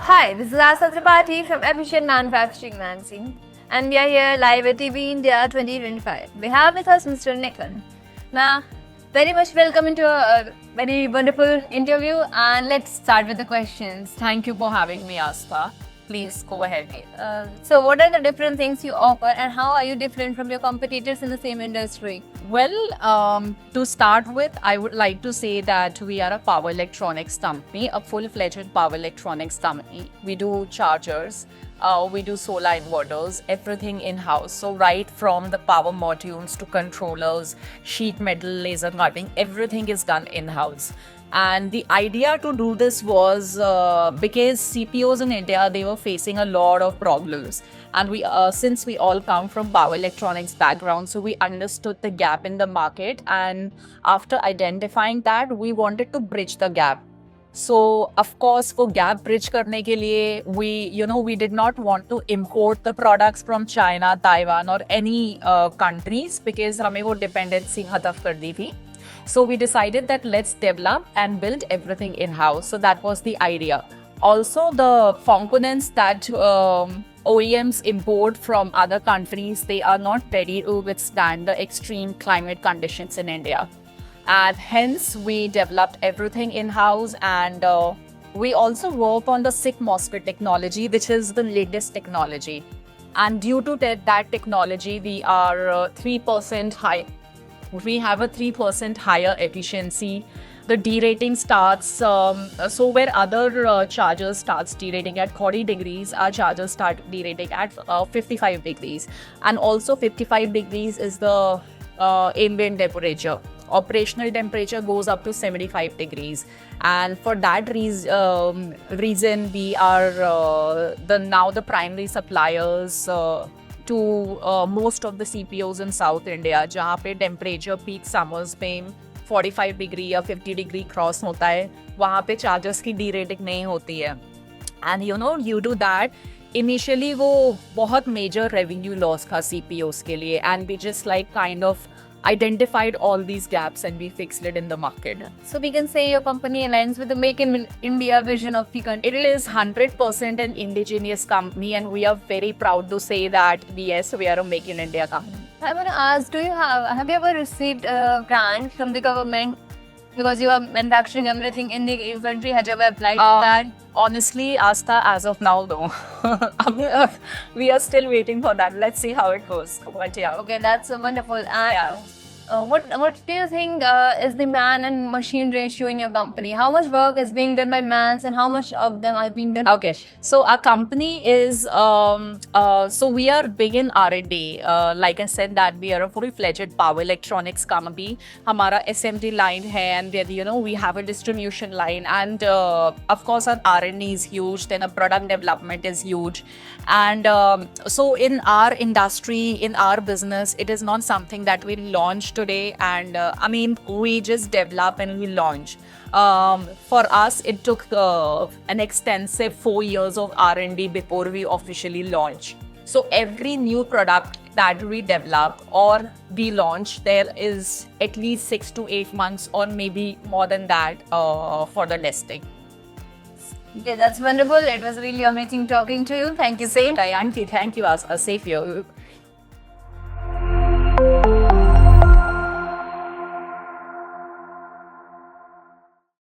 Hi, this is Asa Tripathi from Efficient Manufacturing Magazine, and we are here live at TV India 2025. We have with us Mr. Nikhil. Now, very much welcome into a very wonderful interview, and let's start with the questions. Thank you for having me, Asta. Please go ahead. So, what are the different things you offer, and how are you different from your competitors in the same industry? Well, to start with, I would like to say that we are a power electronics company, a full-fledged power electronics company. We do chargers, we do solar inverters, everything in-house. So right from the power modules to controllers, sheet metal, laser cutting, everything is done in-house. And the idea to do this was because CPOs in India, they were facing a lot of problems. And we, since we all come from power electronics background, so we understood the gap in the market. And after identifying that, we wanted to bridge the gap. So of course, for gap bridge karne ke liye, we did not want to import the products from China, Taiwan, or any countries because हमें वो dependency खत्म कर दी थी. So we decided that let's develop and build everything in-house. So that was the idea. Also, the components that OEMs import from other countries, they are not ready to withstand the extreme climate conditions in India. And hence, we developed everything in-house, and we also work on the SiC MOSFET technology, which is the latest technology. And due to that technology, we are 3% high. We have a 3% higher efficiency. The derating starts, so where other chargers starts derating at 40 degrees, our chargers start derating at 55 degrees. And also 55 degrees is the ambient temperature. Operational temperature goes up to 75 degrees. And for that reason, we are now the primary suppliers to most of the CPOs in South India, जहाँ पे temperature peak summers में 45 degree या 50 degree cross होता है, वहाँ पे chargers की derating नहीं होती है. And due to that, initially वो बहुत major revenue loss था CPOs के लिए, and we just kind of identified all these gaps and we fixed it in the market. So we can say your company aligns with the Make in India vision of the country. It is 100% an indigenous company, and we are very proud to say that yes, we are a Make in India company. I want to ask, have you ever received a grant from the government because you are manufacturing everything in the country? Have you ever applied for that? Honestly, Asta, as of now, no. We are still waiting for that. Let's see how it goes. But yeah. Okay, that's wonderful. What do you think is the man and machine ratio in your company? How much work is being done by mans and how much of them are being done? Okay, so our company is so we are big in R&D. Like I said, that we are a fully-fledged power electronics company. Hamara SMT line hai, and we have a distribution line, and of course our R&D is huge. Then our product development is huge, and so in our industry, in our business, it is not something that we launch today, and we just develop and we launch. For us, it took an extensive 4 years of R&D before we officially launch. So every new product that we develop or we launch, there is at least 6 to 8 months or maybe more than that for the testing. Okay, that's wonderful. It was really amazing talking to you. Thank you, Same. Thank you, as a safe here.